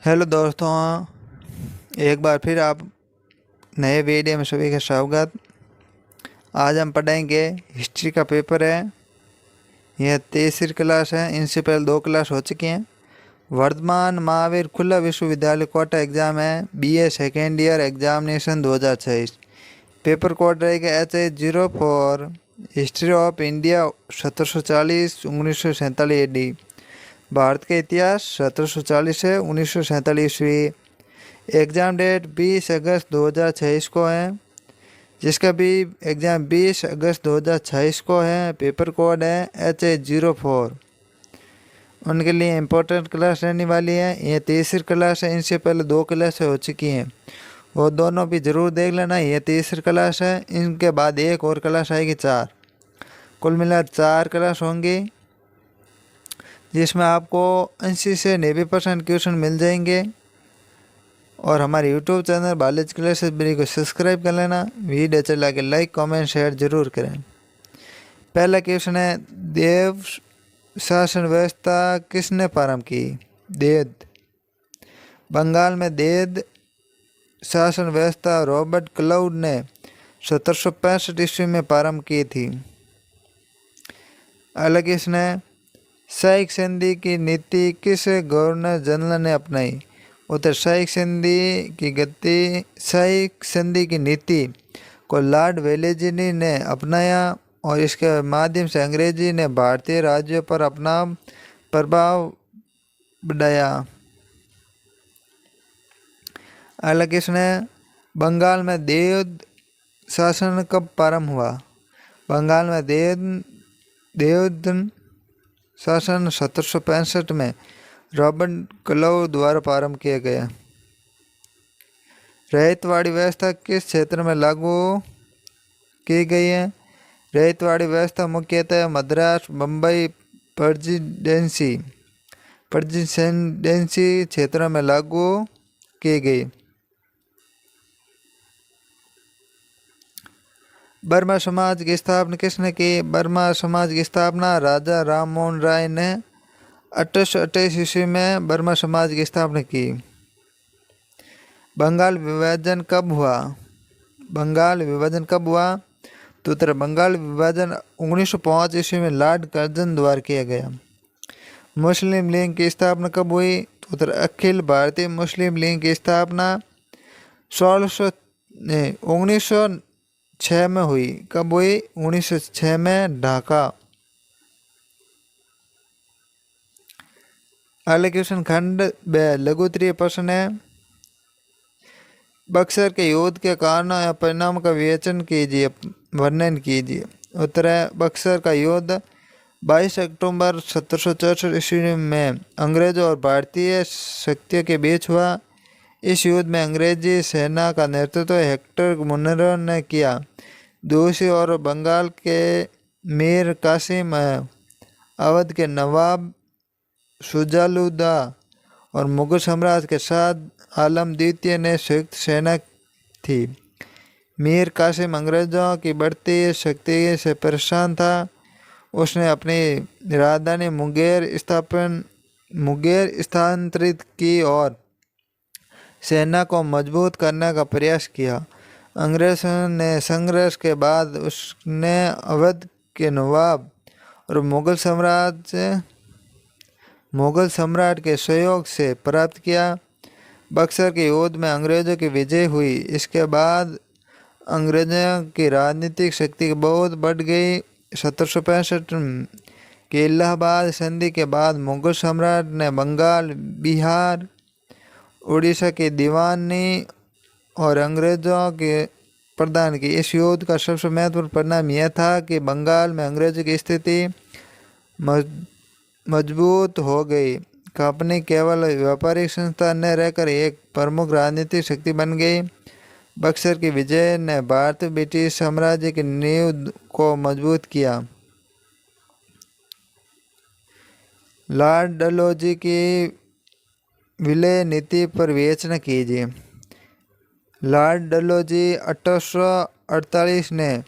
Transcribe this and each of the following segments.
Hello दोस्तों, एक बार फिर आप नए वीडियो में सभी का स्वागत। आज हम पढ़ेंगे हिस्ट्री का पेपर है। यह तीसरी क्लास है। इनसे पहले 2 क्लास हो चुकी हैं। वर्धमान महावीर खुला विश्वविद्यालय कोटा एग्ज़ाम है। BA second year examination 2026। Paper code रहेगा HH04। History of India 1740-1947 AD। Bharat का इतिहास 1740 से 1947 ईस्वी। एग्ज़ाम डेट 20 अगस्त 2026 को है, जिसका भी एग्ज़ाम 20 अगस्त 2026 को है। पेपर कोड है HH04। उनके लिए इम्पोर्टेंट क्लास रहने वाली है। ये तीसरी क्लास है। इनसे पहले 2 क्लास हो चुकी हैं, वो दोनों भी ज़रूर देख लेना। ये तीसरी क्लास है। इनके बाद एक और क्लास आएगी 4। कुल मिला 4 क्लास होंगी, जिसमें आपको 80 से 90% क्वेश्चन मिल जाएंगे। और हमारे यूट्यूब चैनल बालाजी क्लासेस को सब्सक्राइब कर लेना। वीडियो अच्छा लगे लाइक कमेंट शेयर जरूर करें। पहला क्वेश्चन है, देव शासन व्यवस्था किसने प्रारंभ की? देद। बंगाल में देद शासन व्यवस्था रॉबर्ट क्लाउड ने 1765 ईस्वी में प्रारंभ की थी। अगला क्वेश्चन है, शाही संधि की नीति किस गवर्नर जनरल ने अपनाई? उत्तर, शाही संधि की नीति को लॉर्ड वेलेस्ली ने अपनाया और इसके माध्यम से अंग्रेजी ने भारतीय राज्यों पर अपना प्रभाव बढ़ाया। अगला क्वेश्चन है, बंगाल में देव शासन कब प्रारंभ हुआ? बंगाल में देव शासन 1765 में रॉबर्ट क्लाउड द्वारा प्रारंभ किया गया। रैयतवाड़ी व्यवस्था किस क्षेत्र में लागू की गई है? रैयतवाड़ी व्यवस्था मुख्यतः मद्रास बम्बई प्रेसिडेंसी क्षेत्रों में लागू की गई। बर्मा समाज की स्थापना किसने की? बर्मा समाज की स्थापना राजा राम मोहन राय ने 1828 ईस्वी में बर्मा समाज की स्थापना की। बंगाल विभाजन कब हुआ? बंगाल विभाजन कब हुआ? तो उत्तर, बंगाल विभाजन 1905 ईस्वी में लॉर्ड कर्जन द्वारा किया गया। मुस्लिम लीग की स्थापना कब हुई? तो उत्तर, अखिल भारतीय मुस्लिम लीग की स्थापना 1906 में हुई। कब हुई? 1906 में, ढाका। अगले क्वेश्चन खंड लघु उत्तरीय प्रश्न है, बक्सर के युद्ध के कारणों या परिणाम का वर्णन कीजिए। उत्तर है, बक्सर का युद्ध 22 अक्टूबर 1764 ईस्वी में अंग्रेजों और भारतीय शक्तियों के बीच हुआ। इस युद्ध में अंग्रेजी सेना का नेतृत्व हेक्टर मुनरो ने किया। दूसरी ओर बंगाल के मीर कासिम, अवध के नवाब शुजालुद्दा और मुगल साम्राज्य के साथ आलम द्वितीय ने संयुक्त सेना थी। मीर कासिम अंग्रेजों की बढ़ती शक्ति से परेशान था। उसने अपनी राजधानी मुंगेर स्थानांतरित की और सेना को मजबूत करने का प्रयास किया। अंग्रेजों ने संघर्ष के बाद उसने अवध के नवाब और मुगल सम्राट के सहयोग से प्राप्त किया। बक्सर के युद्ध में अंग्रेजों की विजय हुई। इसके बाद अंग्रेजों की राजनीतिक शक्ति बहुत बढ़ गई। 1765 के इलाहाबाद संधि के बाद मुगल सम्राट ने बंगाल, बिहार, उड़ीसा की दीवानी और अंग्रेजों के प्रदान की। इस युद्ध का सबसे महत्वपूर्ण परिणाम यह था कि बंगाल में अंग्रेजों की स्थिति मजबूत हो गई। कंपनी केवल व्यापारिक संस्था न रहकर एक प्रमुख राजनीतिक शक्ति बन गई। बक्सर की विजय ने भारतीय ब्रिटिश साम्राज्य की नींव को मजबूत किया। लॉर्ड डलहौजी की विलय नीति पर विवेचना कीजिए। लॉर्ड डलहौजी 1848 ने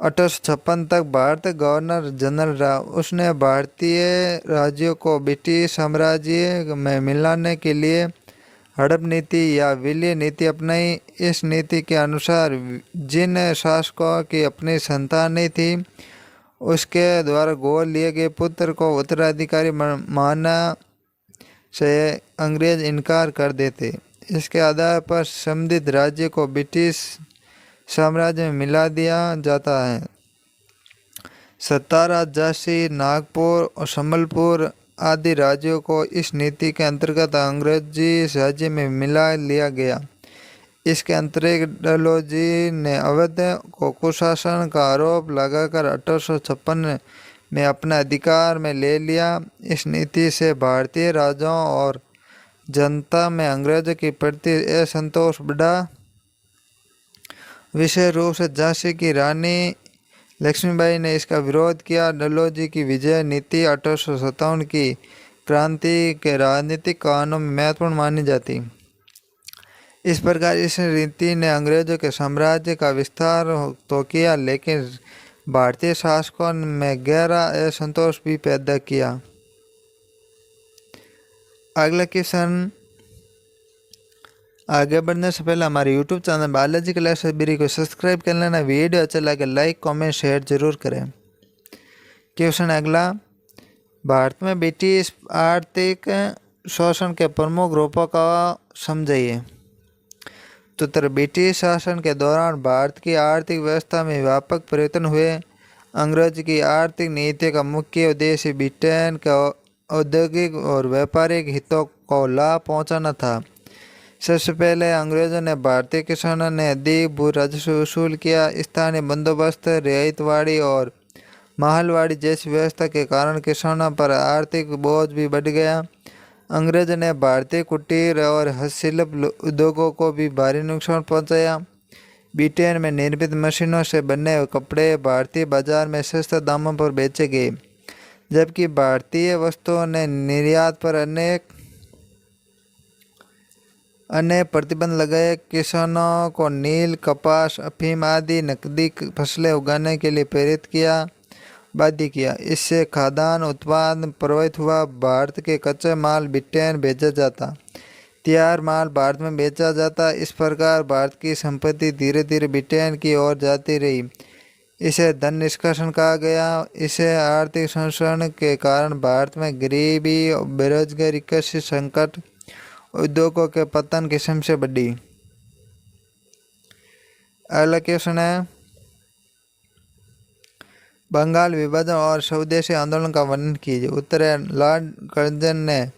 1856 तक भारत गवर्नर जनरल रहा। उसने भारतीय राज्यों को ब्रिटिश साम्राज्य में मिलाने के लिए हड़प नीति या विलय नीति अपनाई। इस नीति के अनुसार जिन शासकों की अपनी संतान नहीं थी, उसके द्वारा गोद लिए गए पुत्र को उत्तराधिकारी मानने से अंग्रेज इनकार कर देते। इसके आधार पर संबंधित राज्य को ब्रिटिश साम्राज्य में मिला दिया जाता है। सतारा, झांसी, नागपुर और संबलपुर आदि राज्यों को इस नीति के अंतर्गत अंग्रेजी राज्य में मिला लिया गया। इसके अंतर्गत डलहौजी ने अवध को कुशासन का आरोप लगाकर 1856 में अपने अधिकार में ले लिया। इस नीति से भारतीय राजाओं और जनता में अंग्रेजों के प्रति असंतोष बढ़ा। विशेष रूप से झांसी की रानी लक्ष्मीबाई ने इसका विरोध किया। डलहौजी की विजय नीति 1857 की क्रांति के राजनीतिक कानून में महत्वपूर्ण मानी जाती। इस प्रकार इस नीति ने अंग्रेजों के साम्राज्य का विस्तार तो किया, लेकिन भारतीय शासकों में गहरा असंतोष भी पैदा किया। अगला क्वेश्चन। आगे बढ़ने से पहले हमारे YouTube channel Balaji class library को सब्सक्राइब कर लेना। वीडियो अच्छा लगे लाइक कमेंट शेयर जरूर करें। क्वेश्चन अगला। भारत में ब्रिटिश आर्थिक शोषण के प्रमुख रूपों का समझाइए। तो उत्तर। ब्रिटिश शासन के दौरान भारत की आर्थिक व्यवस्था में व्यापक परिवर्तन हुए। अंग्रेज की आर्थिक नीति का मुख्य उद्देश्य ब्रिटेन के औद्योगिक और व्यापारिक हितों को लाभ पहुंचाना था। सबसे पहले अंग्रेजों ने भारतीय किसानों ने अधिक भू राजस्व वसूल किया। स्थानीय बंदोबस्त, रियायतवाड़ी और महलवाड़ी जैसी व्यवस्था के कारण किसानों पर आर्थिक बोझ भी बढ़ गया। अंग्रेजों ने भारतीय कुटीर और हस्तशिल्प उद्योगों को भी भारी नुकसान पहुंचाया। ब्रिटेन में निर्मित मशीनों से बने हुए कपड़े भारतीय बाजार में सस्ते दामों पर बेचे गए, जबकि भारतीय वस्तुओं ने निर्यात पर अनेक प्रतिबंध लगाए। किसानों को नील, कपास, अफीम आदि नकदी फसलें उगाने के लिए प्रेरित किया, बाध्य किया। इससे खाद्यान्न उत्पादन प्रभावित हुआ। भारत के कच्चे माल ब्रिटेन भेजा जाता, तैयार माल भारत में बेचा जाता। इस प्रकार भारत की संपत्ति धीरे धीरे ब्रिटेन की ओर जाती रही। इसे धन निष्कासन कहा गया। इसे आर्थिक शोषण के कारण भारत में गरीबी, बेरोजगारी, कृषि संकट, उद्योगों के पतन की समस्या बढ़ी। अगला क्वेश्चन है। बंगाल विभाजन और स्वदेशी आंदोलन का वर्णन कीजिए। उत्तर है। लॉर्ड कर्जन ने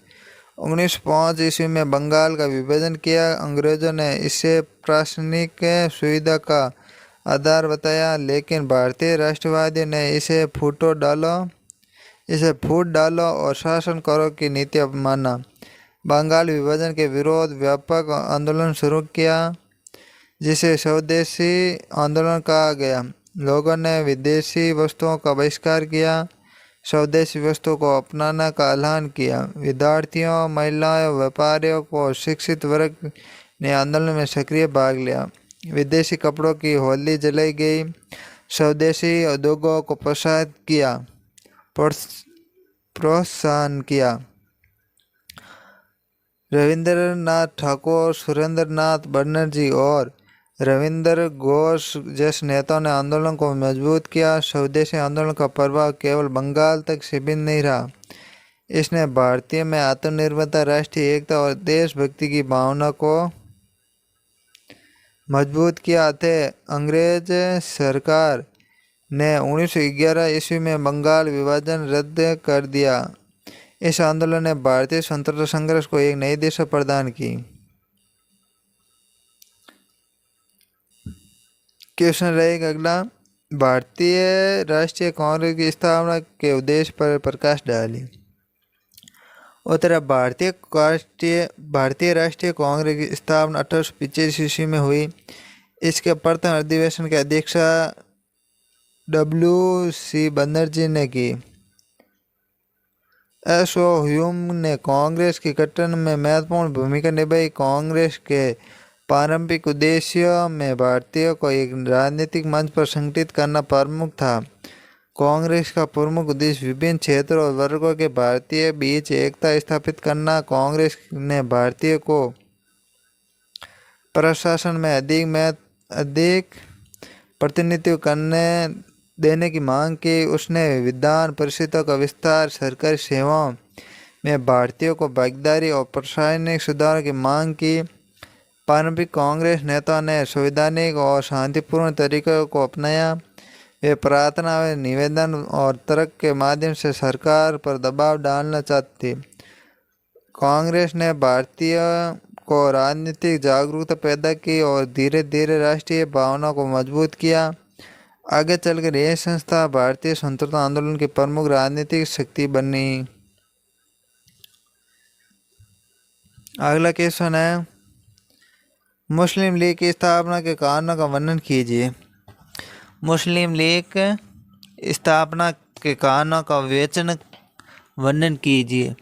1905 ईस्वी में बंगाल का विभाजन किया। अंग्रेजों ने इसे प्रशासनिक सुविधा का आधार बताया, लेकिन भारतीय राष्ट्रवादियों ने इसे फूट डालो और शासन करो की नीति माना। बंगाल विभाजन के विरोध व्यापक आंदोलन शुरू किया, जिसे स्वदेशी आंदोलन कहा गया। लोगों ने विदेशी वस्तुओं का बहिष्कार किया, स्वदेशी वस्तुओं को अपनाने का ऐलान किया। विद्यार्थियों, महिलाओं, व्यापारियों को शिक्षित वर्ग ने आंदोलन में सक्रिय भाग लिया। विदेशी कपड़ों की होली जलाई गई। स्वदेशी उद्योगों को प्रोत्साहन किया। रविंद्रनाथ ठाकुर, सुरेंद्रनाथ बनर्जी और रविंद्र घोष जैसे नेताओं ने आंदोलन को मजबूत किया। स्वदेशी आंदोलन का प्रभाव केवल बंगाल तक सीमित नहीं रहा। इसने भारतीय में आत्मनिर्भरता, राष्ट्रीय एकता और देशभक्ति की भावना को मजबूत किया थे। अंग्रेज सरकार ने 1911 ईस्वी में बंगाल विभाजन रद्द कर दिया। इस आंदोलन ने भारतीय स्वतंत्रता संघर्ष को एक नई दिशा प्रदान की। क्वेश्चन रहेगा अगला। भारतीय राष्ट्रीय कांग्रेस की स्थापना के उद्देश्य पर प्रकाश डालिए। उत्तर। भारतीय राष्ट्रीय कांग्रेस की स्थापना 1885 ईस्वी में हुई। इसके प्रथम अधिवेशन की अध्यक्षता W.C. बनर्जी ने की। S.O. ह्यूम ने कांग्रेस के गठन में महत्वपूर्ण भूमिका निभाई। कांग्रेस के पारंपरिक उद्देश्यों में भारतीयों को एक राजनीतिक मंच पर संगठित करना प्रमुख था। कांग्रेस का प्रमुख उद्देश्य विभिन्न क्षेत्रों और वर्गों के भारतीय बीच एकता स्थापित करना। कांग्रेस ने भारतीय को प्रशासन में अधिक प्रतिनिधित्व करने देने की मांग की। उसने विधान परिषदों का विस्तार, सरकारी सेवाओं में भारतीयों को भागीदारी और प्रशासनिक सुधार की मांग की। पारंपरिक कांग्रेस नेताओं ने संवैधानिक और शांतिपूर्ण तरीकों को अपनाया। वे प्रार्थना, निवेदन और तर्क के माध्यम से सरकार पर दबाव डालना चाहती थी। कांग्रेस ने भारतीयों को राजनीतिक जागरूकता पैदा की और धीरे धीरे राष्ट्रीय भावना को मजबूत किया। आगे चलकर यह संस्था भारतीय स्वतंत्रता आंदोलन की प्रमुख राजनीतिक शक्ति बनी। अगला क्वेश्चन है, मुस्लिम लीग की स्थापना के कारणों का वर्णन कीजिए। मुस्लिम लीग स्थापना के कारणों का विवेचन वर्णन कीजिए।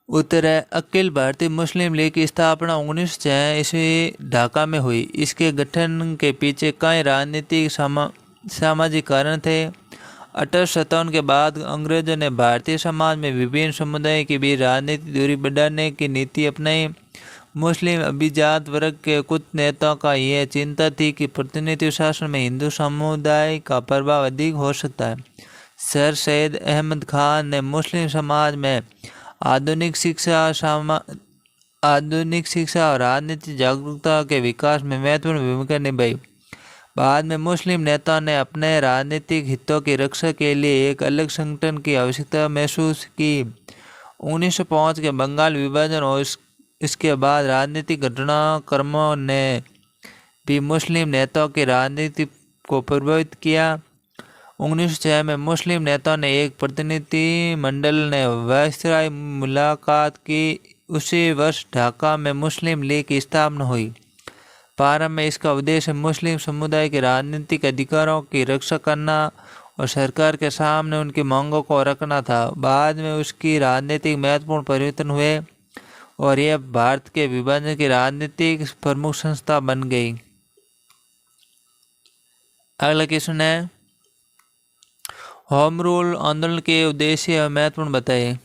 उत्तर है, अखिल भारतीय मुस्लिम लीग की स्थापना 1906 ईस्वी ढाका में हुई। इसके गठन के पीछे कई राजनीतिक सामाजिक कारण थे। 1857 के बाद अंग्रेजों ने भारतीय समाज में विभिन्न समुदायों के बीच राजनीतिक दूरी बढ़ाने की नीति अपनाई। मुस्लिम अभिजात वर्ग के कुछ नेताओं का यह चिंता थी कि प्रतिनिधि शासन में हिंदू समुदाय का प्रभाव अधिक हो सकता है। सर सैयद अहमद खान ने मुस्लिम समाज में आधुनिक शिक्षा और राजनीतिक जागरूकता के विकास में महत्वपूर्ण भूमिका निभाई। बाद में मुस्लिम नेताओं ने अपने राजनीतिक हितों की रक्षा के लिए एक अलग संगठन की आवश्यकता महसूस की। 1905 के बंगाल विभाजन और इसके बाद राजनीतिक घटनाक्रमों ने भी मुस्लिम नेताओं की राजनीति को प्रभावित किया। 1906 में मुस्लिम नेताओं ने एक प्रतिनिधि मंडल ने वायसराय मुलाकात की। उसी वर्ष ढाका में मुस्लिम लीग की स्थापना हुई। प्रारंभ में इसका उद्देश्य मुस्लिम समुदाय के राजनीतिक अधिकारों की रक्षा करना और सरकार के सामने उनकी मांगों को रखना था। बाद में उसकी राजनीतिक महत्वपूर्ण परिवर्तन हुए और यह भारत के विभाजन की राजनीतिक प्रमुख संस्था बन गई। अगला क्वेश्चन है, होम रूल आंदोलन के उद्देश्य और महत्वपूर्ण बताइए।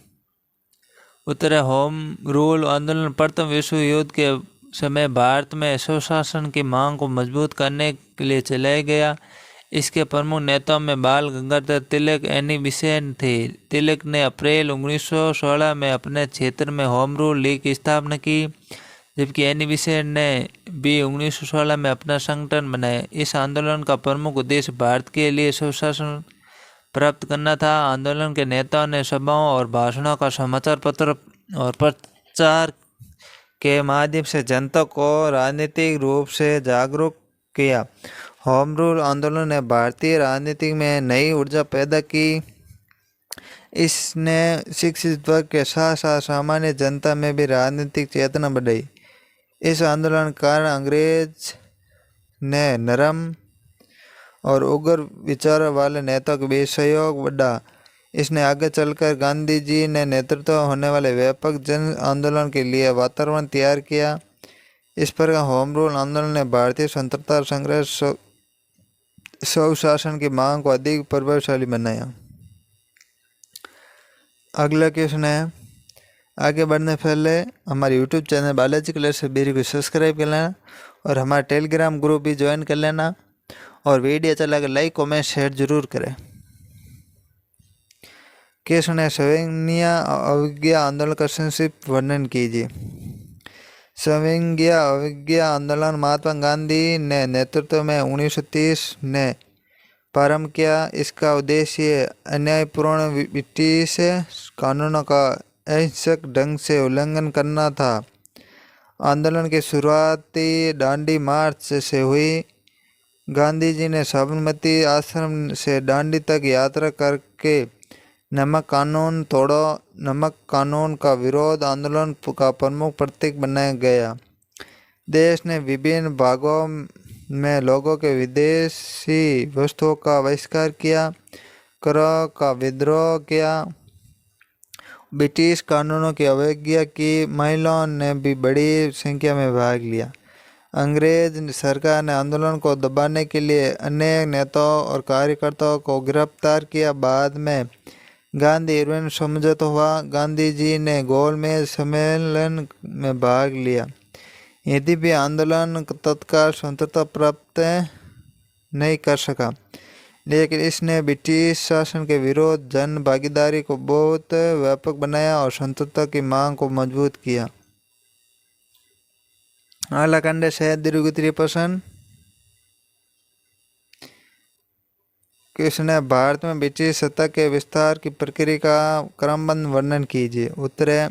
उत्तर है, होम रूल आंदोलन प्रथम विश्व युद्ध के समय भारत में स्वशासन की मांग को मजबूत करने के लिए चलाया गया। इसके प्रमुख नेताओं में बाल गंगाधर तिलक, एनी बेसेंट थे। तिलक ने अप्रैल 1916 में अपने क्षेत्र में होम रूल लीग की स्थापना की, जबकि एनी बेसेंट ने भी 1916 में अपना संगठन बनाया। इस आंदोलन का प्रमुख उद्देश्य भारत के लिए स्वशासन प्राप्त करना था। आंदोलन के नेताओं ने सभाओं और भाषणों का, समाचार पत्र और प्रचार के माध्यम से जनता को राजनीतिक रूप से जागरूक किया। होम रूल आंदोलन ने भारतीय राजनीति में नई ऊर्जा पैदा की। इसने शिक्षित वर्ग के साथ साथ सामान्य जनता में भी राजनीतिक चेतना बढ़ाई। इस आंदोलन के कारण अंग्रेज ने नरम और उग्र विचारों वाले नेताओं के बीच सहयोग बढ़ा। इसने आगे चलकर गांधी जी ने नेतृत्व होने वाले व्यापक जन आंदोलन के लिए वातावरण तैयार किया। इस प्रकार होम रूल आंदोलन ने भारतीय स्वतंत्रता संग्राम स्वशासन की मांग को अधिक प्रभावशाली बनाया। अगला क्वेश्चन है, आगे बढ़ने पहले हमारे YouTube channel Balaji Colours Berry को सब्सक्राइब कर लेना और हमारा टेलीग्राम ग्रुप भी ज्वाइन कर लेना और वीडियो अच्छा लगे लाइक कमेंट शेयर जरूर करें। क्वेश्चन है, सविनय अवज्ञा आंदोलन का संक्षिप्त वर्णन कीजिए। सविनय अवज्ञा आंदोलन महात्मा गांधी ने नेतृत्व में 1930 ने प्रारंभ किया। इसका उद्देश्य अन्यायपूर्ण ब्रिटिश कानूनों का अहिंसक ढंग से उल्लंघन करना था। आंदोलन की शुरुआती दांडी मार्च से हुई। गांधी जी ने साबरमती आश्रम से दांडी तक यात्रा करके नमक कानून तोड़ो, नमक कानून का विरोध आंदोलन का प्रमुख प्रतीक बनाया गया। देश ने विभिन्न भागों में लोगों के विदेशी वस्तुओं का बहिष्कार किया, करों का विद्रोह किया ब्रिटिश कानूनों की अवज्ञा की, महिलाओं ने भी बड़ी संख्या में भाग लिया। अंग्रेज सरकार ने आंदोलन को दबाने के लिए अनेक नेताओं और कार्यकर्ताओं को गिरफ्तार किया। बाद में गांधी इरविन समझौता हुआ। गांधी जी ने गोलमेज सम्मेलन में भाग लिया। यदि भी आंदोलन तत्काल स्वतंत्रता प्राप्त नहीं कर सका, लेकिन इसने ब्रिटिश शासन के विरोध जन भागीदारी को बहुत व्यापक बनाया और स्वतंत्रता की मांग को मजबूत किया। अगला खंड है शहीद दीर्घ 3%। किसने भारत में ब्रिटिश सत्ता के विस्तार की प्रक्रिया का क्रमबद्ध वर्णन कीजिए। उत्तर है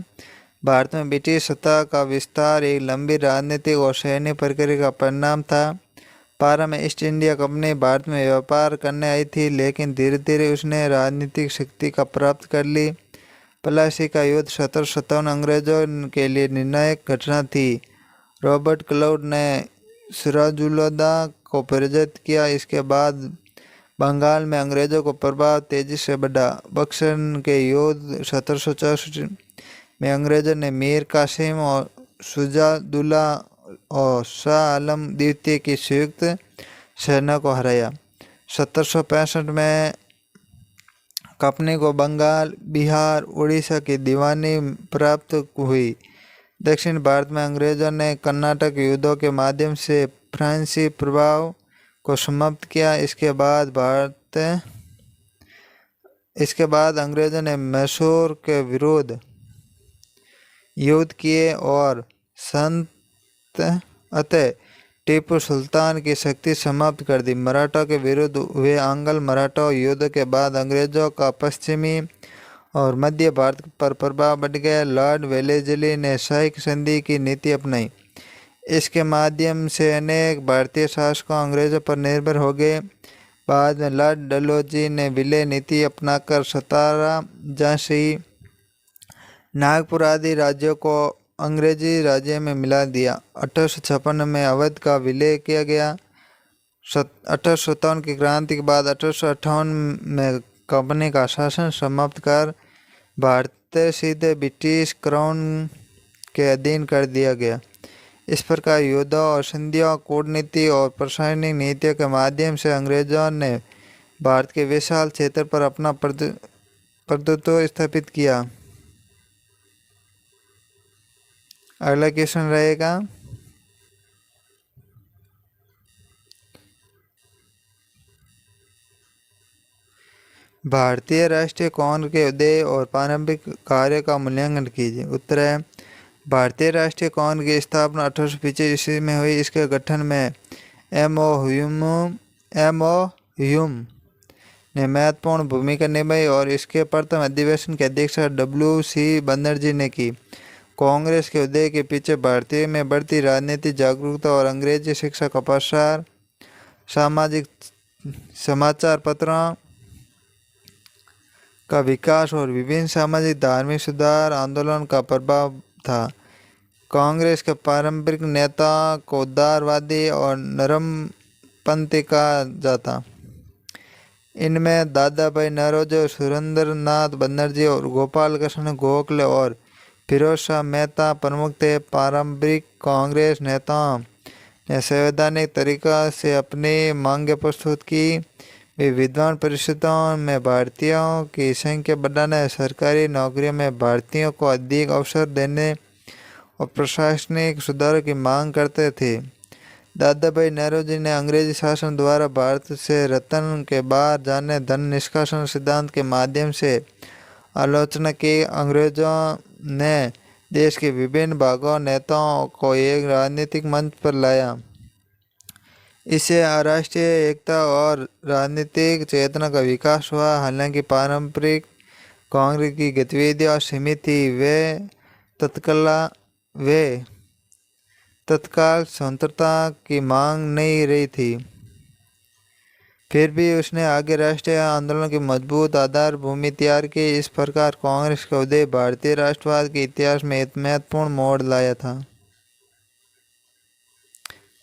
भारत में ब्रिटिश सत्ता का विस्तार एक लंबी राजनीतिक और सैन्य प्रक्रिया का परिणाम था। प्रारंभ में ईस्ट इंडिया कंपनी भारत में व्यापार करने आई थी, लेकिन धीरे धीरे उसने राजनीतिक शक्ति का प्राप्त कर ली। प्लासी का युद्ध 1757 अंग्रेजों के लिए निर्णायक घटना थी। रॉबर्ट क्लाउड ने सिराजुद्दौला को पराजित किया। इसके बाद बंगाल में अंग्रेजों को प्रभाव तेजी से बढ़ा। बक्सर के युद्ध 1764 में अंग्रेजों ने मीर कासिम और शुजाउद्दौला और शाह आलम द्वितीय की संयुक्त सेना को हराया। 1765 में कंपनी को बंगाल, बिहार, उड़ीसा की दीवानी प्राप्त हुई। दक्षिण भारत में अंग्रेजों ने कर्नाटक युद्धों के माध्यम से फ्रांसीसी प्रभाव को समाप्त किया। इसके बाद अंग्रेजों ने मैसूर के विरुद्ध युद्ध किए और अतः टीपू सुल्तान की शक्ति समाप्त कर दी। मराठा के विरुद्ध हुए आंग्ल मराठा युद्ध के बाद अंग्रेजों का पश्चिमी और मध्य भारत पर प्रभाव बढ़ गया। लॉर्ड वेलेस्ली ने सहायक संधि की नीति अपनाई। इसके माध्यम से अनेक भारतीय शासकों अंग्रेजों पर निर्भर हो गए। बाद में लॉर्ड डलहौजी ने विलय नीति अपनाकर सतारा, झांसी, नागपुर आदि राज्यों को अंग्रेजी राज्य में मिला दिया। 1856 में अवध का विलय किया गया। 1857 की क्रांति के बाद 1858 में कंपनी का शासन समाप्त कर भारत सीधे ब्रिटिश क्राउन के अधीन कर दिया गया। इस प्रकार युद्धों और संधियों, कूटनीति और प्रशासनिक नीतियों के माध्यम से अंग्रेजों ने भारत के विशाल क्षेत्र पर अपना प्रभुत्व स्थापित किया। अगला क्वेश्चन रहेगा भारतीय राष्ट्रीय कांग्रेस के उदय और प्रारंभिक कार्य का मूल्यांकन कीजिए। उत्तर है भारतीय राष्ट्रीय कांग्रेस की स्थापना 1825 ईस्वी में हुई। इसके गठन में एम.ओ. ह्यूम ने महत्वपूर्ण भूमिका निभाई और इसके प्रथम अधिवेशन की अध्यक्षता W.C. बनर्जी ने की। कांग्रेस के उदय के पीछे भारतीय में बढ़ती राजनीतिक जागरूकता और अंग्रेजी शिक्षा का प्रसार, सामाजिक समाचार पत्रों का विकास और विभिन्न सामाजिक धार्मिक सुधार आंदोलन का प्रभाव था। कांग्रेस के पारंपरिक नेता को उदारवादी और नरमपंथी कहा जाता। इनमें दादा भाई नौरोजी, सुरेंद्रनाथ बनर्जी और गोपाल कृष्ण गोखले और फिरोज शाह मेहता प्रमुख थे। पारंपरिक कांग्रेस नेताओं ने संवैधानिक तरीका से अपनी मांगें प्रस्तुत की। वे विद्वान परिषदों में भारतीयों की संख्या बढ़ाने, सरकारी नौकरियों में भारतीयों को अधिक अवसर देने और प्रशासनिक सुधारों की मांग करते थे। दादा भाई नौरोजी ने अंग्रेजी शासन द्वारा भारत से रत्न के बाहर जाने धन निष्कासन सिद्धांत के माध्यम से आलोचना की। अंग्रेजों ने देश के विभिन्न भागों नेताओं को एक राजनीतिक मंच पर लाया। इससे राष्ट्रीय एकता और राजनीतिक चेतना का विकास हुआ। हालांकि पारंपरिक कांग्रेस की गतिविधियां सीमित थी। वे तत्काल स्वतंत्रता की मांग नहीं रही थी। फिर भी उसने आगे राष्ट्रीय आंदोलन की मजबूत आधार भूमि तैयार की। इस प्रकार कांग्रेस का उदय भारतीय राष्ट्रवाद के इतिहास में एक महत्वपूर्ण मोड़ लाया था।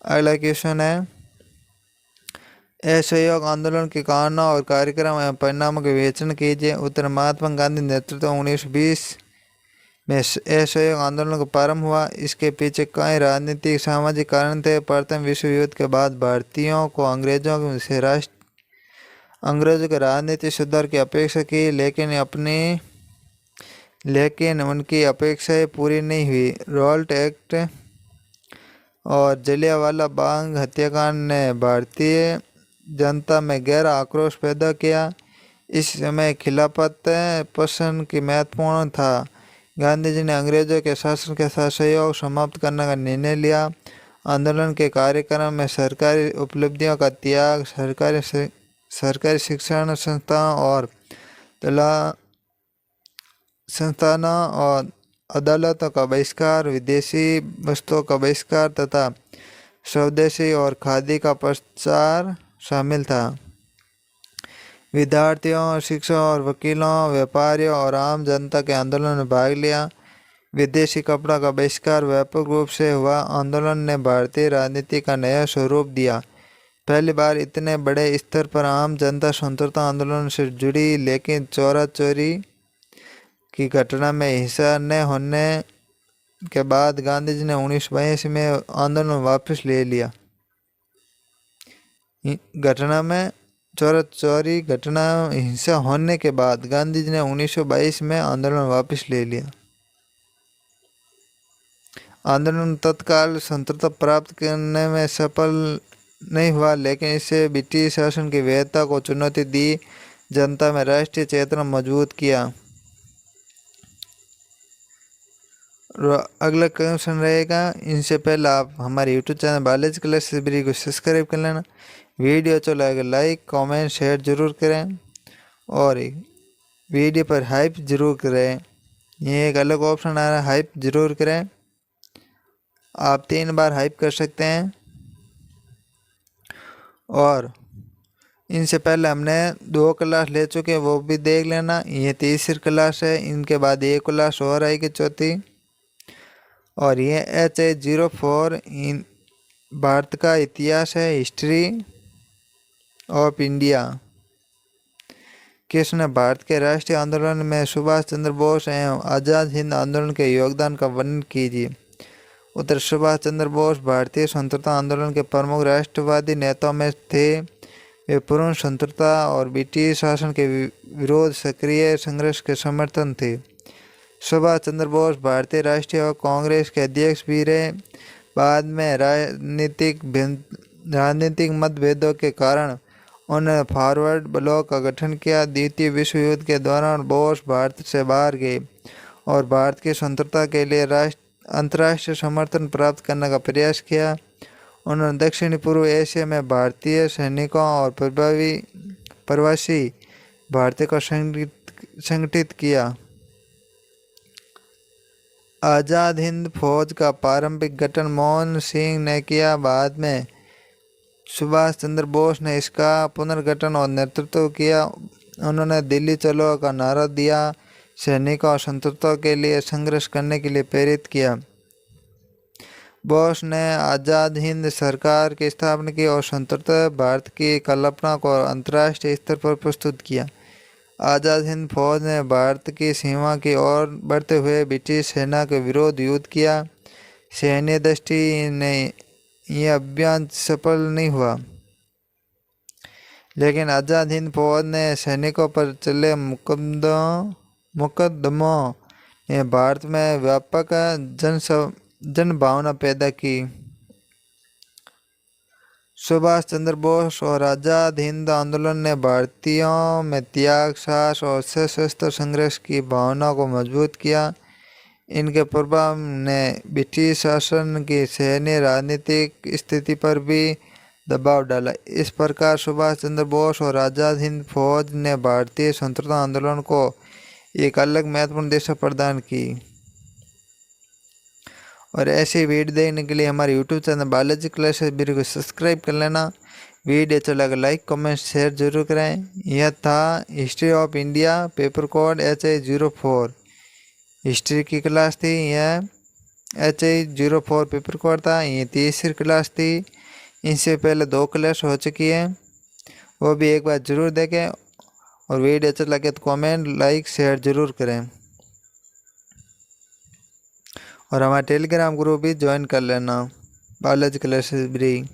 अगला क्वेश्चन है असहयोग आंदोलन के कारणों और कार्यक्रम एवं परिणामों के विवेचन कीजिए। उत्तर महात्मा गांधी नेतृत्व 1920 में असहयोग आंदोलन का प्रारंभ हुआ। इसके पीछे कई राजनीतिक सामाजिक कारण थे। प्रथम विश्व युद्ध के बाद भारतीयों को अंग्रेजों के राजनीतिक सुधार की अपेक्षा की, लेकिन उनकी अपेक्षाएं पूरी नहीं हुई। रोल्ट एक्ट और जलियांवाला बाग हत्याकांड ने भारतीय जनता में गहरा आक्रोश पैदा किया। इस समय खिलाफत पसंद की महत्वपूर्ण था। गांधी जी ने अंग्रेजों के शासन के साथ सहयोग समाप्त करने का निर्णय लिया। आंदोलन के कार्यक्रम में सरकारी उपलब्धियों का त्याग, सरकारी शिक्षण संस्थानों और अदालतों का बहिष्कार, विदेशी वस्तुओं का बहिष्कार तथा स्वदेशी और खादी का प्रचार शामिल था। विद्यार्थियों, शिक्षकों और वकीलों, व्यापारियों और आम जनता के आंदोलन में भाग लिया। विदेशी कपड़ा का बहिष्कार व्यापक रूप से हुआ। आंदोलन ने भारतीय राजनीति का नया स्वरूप दिया। पहली बार इतने बड़े स्तर पर आम जनता स्वतंत्रता आंदोलन से जुड़ी, लेकिन चोरा चोरी की घटना में हिस्सा न होने के बाद गांधी जी ने 1982 में आंदोलन वापस ले लिया। चोरी घटना हिंसा होने के बाद गांधी जी ने 1922 में आंदोलन वापस ले लिया। आंदोलन तत्काल स्वतंत्रता प्राप्त करने में सफल नहीं हुआ, लेकिन इससे ब्रिटिश शासन की वैधता को चुनौती दी, जनता में राष्ट्रीय चेतना मजबूत किया। अगला क्वेश्चन रहेगा। इनसे पहले आप हमारे YouTube channel Balaji classes library को सब्सक्राइब कर लेना। वीडियो अच्छा लगे लाइक कमेंट शेयर जरूर करें और वीडियो पर हाइप जरूर करें। ये एक अलग ऑप्शन आ रहा है, हाइप जरूर करें। आप 3 बार हाइप कर सकते हैं। और इनसे पहले हमने 2 क्लास ले चुके हैं, वो भी देख लेना। ये तीसरी क्लास है। इनके बाद एक क्लास और आएगी, चौथी। और ये HI04 भारत का इतिहास है, हिस्ट्री ऑफ इंडिया। किसने भारत के राष्ट्रीय आंदोलन में सुभाष चंद्र बोस एवं आज़ाद हिंद आंदोलन के योगदान का वर्णन कीजिए। उत्तर, सुभाष चंद्र बोस भारतीय स्वतंत्रता आंदोलन के प्रमुख राष्ट्रवादी नेताओं में थे। वे पूर्ण स्वतंत्रता और ब्रिटिश शासन के विरोध सक्रिय संघर्ष के समर्थन थे। सुभाष चंद्र बोस भारतीय राष्ट्रीय कांग्रेस के अध्यक्ष भी रहे। बाद में राजनीतिक मतभेदों के कारण उन्होंने फॉरवर्ड ब्लॉक का गठन किया। द्वितीय विश्व युद्ध के दौरान बोस भारत से बाहर गए और भारत की स्वतंत्रता के लिए अंतर्राष्ट्रीय समर्थन प्राप्त करने का प्रयास किया। उन्होंने दक्षिणी पूर्व एशिया में भारतीय सैनिकों और प्रवासी भारतीयों को संगठित किया। आज़ाद हिंद फौज का प्रारंभिक गठन मोहन सिंह ने किया। बाद में सुभाष चंद्र बोस ने इसका पुनर्गठन और नेतृत्व किया। उन्होंने दिल्ली चलो का नारा दिया, सैनिकों और स्वतंत्रता के लिए संघर्ष करने के लिए प्रेरित किया। बोस ने आज़ाद हिंद सरकार की स्थापना की और स्वतंत्र भारत की कल्पना को अंतर्राष्ट्रीय स्तर पर प्रस्तुत किया। आज़ाद हिंद फौज ने भारत की सीमा की ओर बढ़ते हुए ब्रिटिश सेना के विरुद्ध युद्ध किया। सैन्य दृष्टि ने यह अभियान सफल नहीं हुआ, लेकिन आज़ाद हिंद फौज ने सैनिकों पर चले मुकदमों ने भारत में व्यापक जन भावना पैदा की। सुभाष चंद्र बोस और आज़ाद हिंद आंदोलन ने भारतीयों में त्याग, साहस और सशस्त्र संघर्ष की भावना को मजबूत किया। इनके प्रभाव ने ब्रिटिश शासन की सैन्य राजनीतिक स्थिति पर भी दबाव डाला। इस प्रकार सुभाष चंद्र बोस और आज़ाद हिंद फौज ने भारतीय स्वतंत्रता आंदोलन को एक अलग महत्वपूर्ण दिशा प्रदान की। और ऐसे वीडियो देखने के लिए हमारे YouTube channel Balaji classes library को सब्सक्राइब कर लेना। वीडियो अच्छा लगा लाइक कमेंट शेयर जरूर करें। यह था history of India paper code HI04 history की क्लास थी। यह HI04 पेपर कोड था। ये तीसरी क्लास थी। इनसे पहले 2 क्लास हो चुकी है, वो भी एक बार ज़रूर देखें। और वीडियो अच्छा लगे तो कमेंट लाइक शेयर ज़रूर करें। और हमारा टेलीग्राम ग्रुप भी ज्वाइन कर लेना, बायोलॉजिकल लाइब्रेरी।